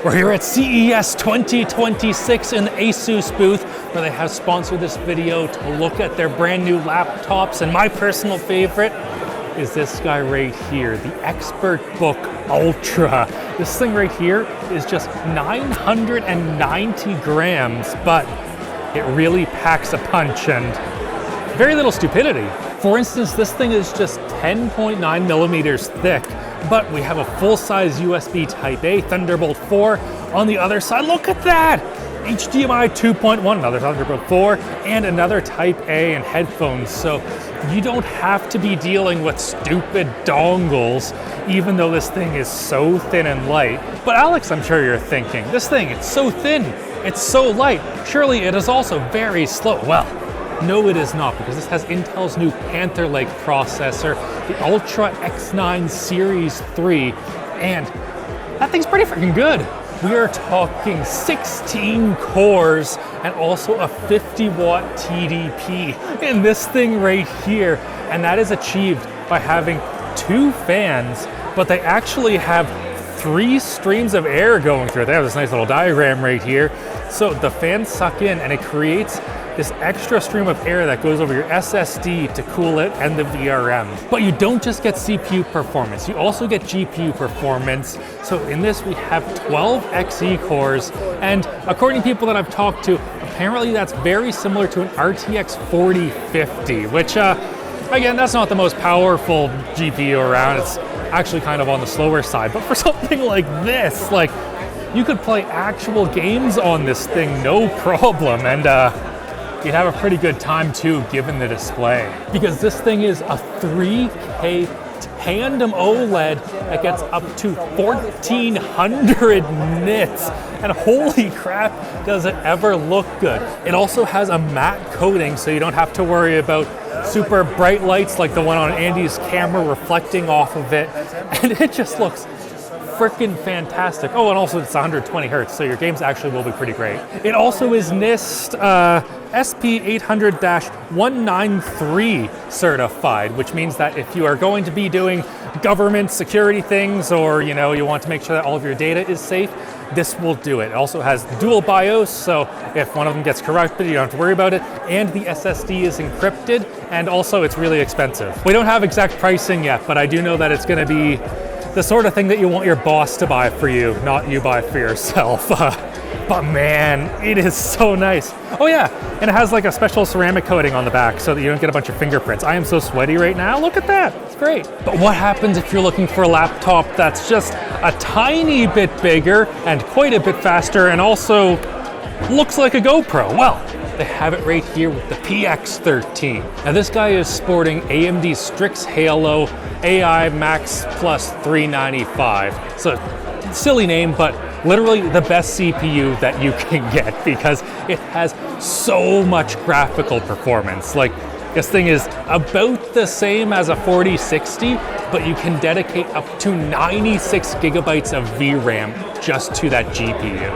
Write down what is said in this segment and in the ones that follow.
We're here at CES 2026 in the Asus booth, where they have sponsored this video to look at their brand new laptops. And my personal favorite is this guy right here, the ExpertBook Ultra. This thing right here is just 990 grams, but it really packs a punch and very little stupidity. For instance, this thing is just 10.9 millimeters thick, but we have a full-size USB Type-A, Thunderbolt 4 on the other side. Look at that! HDMI 2.1, another Thunderbolt 4, and another Type-A and headphones. So you don't have to be dealing with stupid dongles, even though this thing is so thin and light. But Alex, I'm sure you're thinking, this thing, it's so thin, it's so light, surely it is also very slow. Well, no, it is not, because this has Intel's new Panther Lake processor, the Ultra X9 Series 3, and that thing's pretty freaking good. We are talking 16 cores and also a 50-watt TDP in this thing right here, and that is achieved by having 2 fans, but they actually have 3 streams of air going through it. They have this nice little diagram right here. So the fans suck in and it creates this extra stream of air that goes over your SSD to cool it and the VRM. But you don't just get CPU performance, you also get GPU performance. So in this we have 12 Xe cores, and according to people that I've talked to, apparently that's very similar to an RTX 4050, which again, that's not the most powerful GPU around. It's actually kind of on the slower side. But for something like this, like, you could play actual games on this thing no problem, and you'd have a pretty good time too, given the display. Because this thing is a 3K tandem OLED that gets up to 1400 nits. And holy crap, does it ever look good. It also has a matte coating, so you don't have to worry about super bright lights like the one on Andy's camera reflecting off of it. And it just looks freaking fantastic. Oh, and also it's 120 hertz, so your games actually will be pretty great. It also is NIST SP 800-193 certified, which means that if you are going to be doing government security things, or you want to make sure that all of your data is safe, this will do it. It also has dual BIOS, so if one of them gets corrupted, you don't have to worry about it. And the SSD is encrypted, and also it's really expensive. We don't have exact pricing yet, but I do know that it's going to be the sort of thing that you want your boss to buy for you, not you buy for yourself. But man, it is so nice. Oh yeah, and it has like a special ceramic coating on the back so that you don't get a bunch of fingerprints. I am so sweaty right now, look at that, it's great. But what happens if you're looking for a laptop that's just a tiny bit bigger and quite a bit faster and also looks like a GoPro? Well, they have it right here with the PX13. Now this guy is sporting AMD's Strix Halo AI Max Plus 395. So, silly name, but literally the best CPU that you can get, because it has so much graphical performance. Like, this thing is about the same as a 4060, but you can dedicate up to 96 gigabytes of VRAM just to that GPU.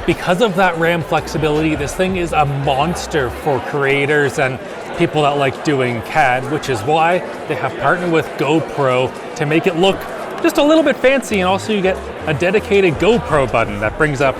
Because of that RAM flexibility, this thing is a monster for creators and people that like doing CAD, which is why they have partnered with GoPro to make it look just a little bit fancy, and also you get a dedicated GoPro button that brings up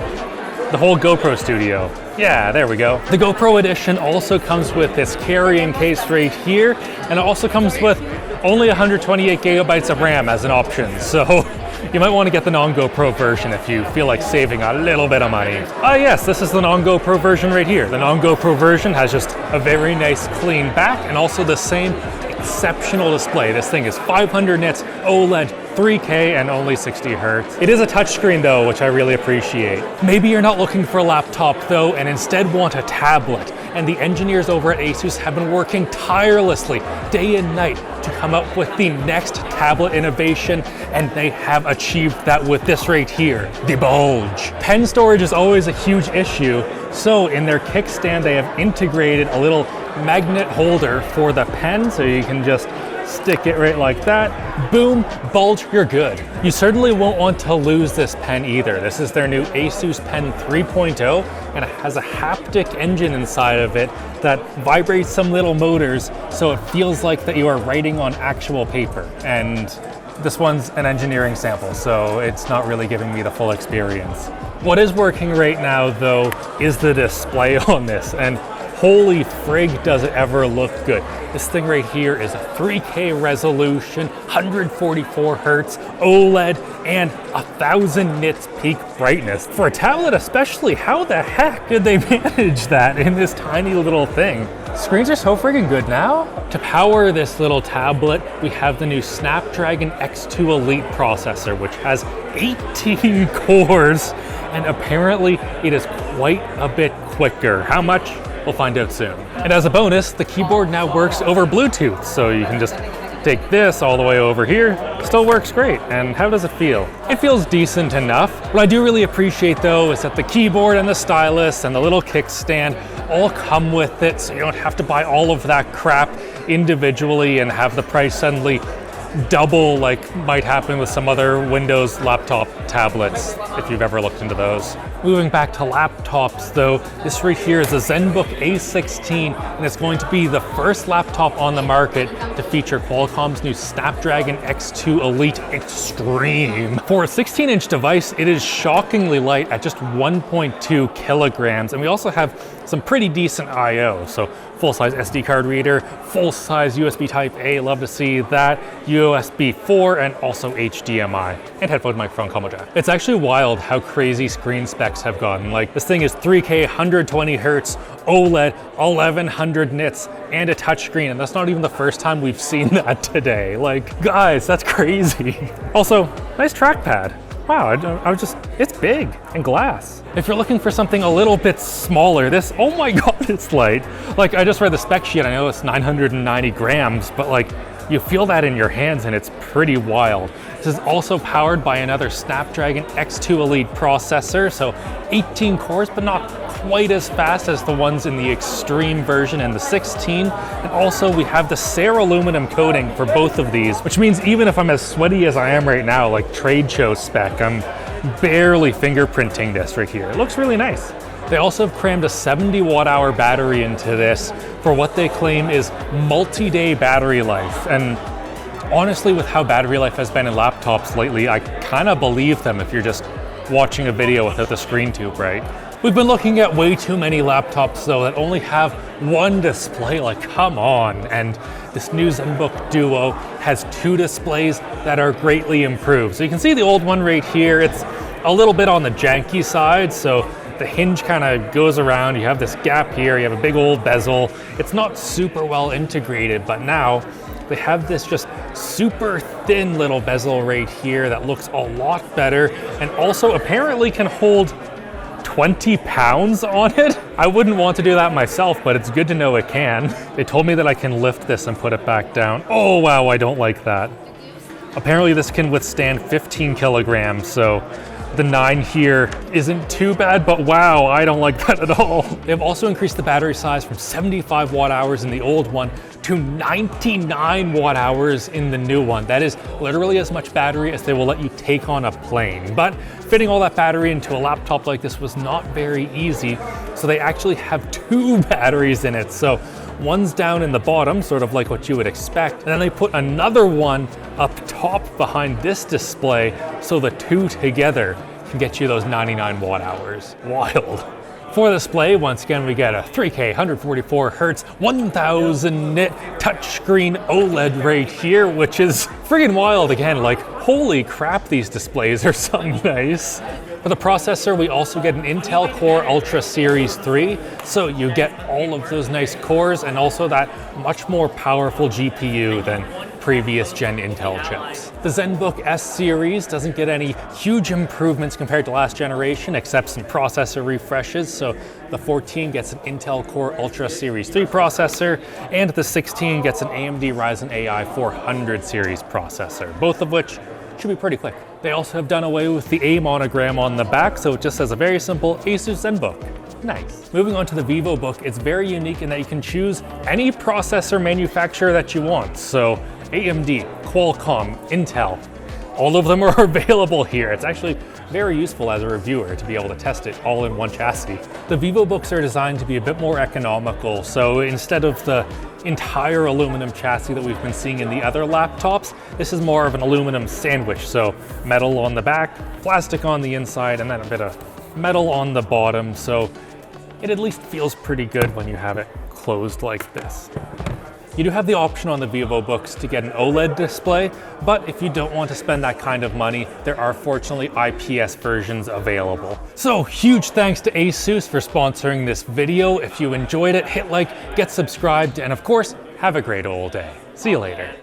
the whole GoPro studio. Yeah, there we go. The GoPro edition also comes with this carrying case right here, and it also comes with only 128 gigabytes of RAM as an option. So you might want to get the non-GoPro version if you feel like saving a little bit of money. Ah yes, this is the non-GoPro version right here. The non-GoPro version has just a very nice clean back and also the same exceptional display. This thing is 500 nits, OLED, 3K, and only 60 hertz. It is a touchscreen though, which I really appreciate. Maybe you're not looking for a laptop though, and instead want a tablet. And the engineers over at Asus have been working tirelessly, day and night, to come up with the next tablet innovation, and they have achieved that with this right here, the Bulge. Pen storage is always a huge issue, so in their kickstand they have integrated a little magnet holder for the pen, so you can just stick it right like that, boom, Bulge, you're good. You certainly won't want to lose this pen either. This is their new Asus Pen 3.0, and it has a haptic engine inside of it that vibrates some little motors, so it feels like that you are writing on actual paper. And this one's an engineering sample, so it's not really giving me the full experience. What is working right now, though, is the display on this, and holy frig does it ever look good. This thing right here is a 3K resolution, 144 Hertz, OLED, and 1000 nits peak brightness. For a tablet especially, how the heck did they manage that in this tiny little thing? Screens are so friggin' good now. To power this little tablet, we have the new Snapdragon X2 Elite processor, which has 18 cores, and apparently it is quite a bit quicker. How much? We'll find out soon. And as a bonus, the keyboard now works over Bluetooth, so you can just take this all the way over here. Still works great. And how does it feel? It feels decent enough. What I do really appreciate though is that the keyboard and the stylus and the little kickstand all come with it, so you don't have to buy all of that crap individually and have the price suddenly double like might happen with some other Windows laptop tablets, if you've ever looked into those. Moving back to laptops though, this right here is a ZenBook A16, and it's going to be the first laptop on the market to feature Qualcomm's new Snapdragon X2 Elite Extreme. For a 16-inch device, it is shockingly light at just 1.2 kilograms, and we also have some pretty decent I/O, so full-size SD card reader, full-size USB Type-A, love to see that, USB 4, and also HDMI, and headphone microphone combo jack. It's actually wild how crazy screen specs have gotten. Like, this thing is 3K, 120 Hertz, OLED, 1100 nits, and a touchscreen, and that's not even the first time we've seen that today. Like, guys, that's crazy. Also, nice trackpad. Wow, it's big and glass. If you're looking for something a little bit smaller, this, oh my God, it's light. Like, I just read the spec sheet, I know it's 990 grams, but like, you feel that in your hands and it's pretty wild. This is also powered by another Snapdragon X2 Elite processor, so 18 cores, but not quite as fast as the ones in the Extreme version and the 16. And also we have the aluminum coating for both of these, which means even if I'm as sweaty as I am right now, like trade show spec, I'm barely fingerprinting this right here. It looks really nice. They also have crammed a 70 watt-hour battery into this for what they claim is multi-day battery life. And honestly, with how battery life has been in laptops lately, I kind of believe them if you're just watching a video without the screen tube, right? We've been looking at way too many laptops though that only have one display, like come on. And this new ZenBook DUO has two displays that are greatly improved. So you can see the old one right here, it's a little bit on the janky side, so the hinge kind of goes around, you have this gap here, you have a big old bezel. It's not super well integrated, but now they have this just super thin little bezel right here that looks a lot better and also apparently can hold 20 pounds on it. I wouldn't want to do that myself, but it's good to know it can. They told me that I can lift this and put it back down. Oh wow, I don't like that. Apparently this can withstand 15 kilograms, so the 9 here isn't too bad, but wow, I don't like that at all. They've also increased the battery size from 75 watt hours in the old one to 99 watt hours in the new one. That is literally as much battery as they will let you take on a plane. But fitting all that battery into a laptop like this was not very easy, so they actually have two batteries in it. So one's down in the bottom, sort of like what you would expect, and then they put another one up top behind this display, so the two together can get you those 99 watt hours. Wild. For the display, once again, we get a 3K, 144 Hertz, 1000 nit touchscreen OLED right here, which is friggin' wild again. Like, holy crap, these displays are so nice. For the processor, we also get an Intel Core Ultra Series 3, so you get all of those nice cores and also that much more powerful GPU than previous gen Intel chips. The ZenBook S series doesn't get any huge improvements compared to last generation, except some processor refreshes. So the 14 gets an Intel Core Ultra Series 3 processor, and the 16 gets an AMD Ryzen AI 400 series processor, both of which should be pretty quick. They also have done away with the A monogram on the back, so it just says a very simple Asus ZenBook. Nice. Moving on to the ViviBook, it's very unique in that you can choose any processor manufacturer that you want. So AMD, Qualcomm, Intel, all of them are available here. It's actually very useful as a reviewer to be able to test it all in one chassis. The ViviBooks are designed to be a bit more economical, so instead of the entire aluminum chassis that we've been seeing in the other laptops, this is more of an aluminum sandwich, so metal on the back, plastic on the inside, and then a bit of metal on the bottom, so it at least feels pretty good when you have it closed like this. You do have the option on the ViviBooks to get an OLED display, but if you don't want to spend that kind of money, there are fortunately IPS versions available. So huge thanks to Asus for sponsoring this video. If you enjoyed it, hit like, get subscribed, and of course, have a great old day. See you later.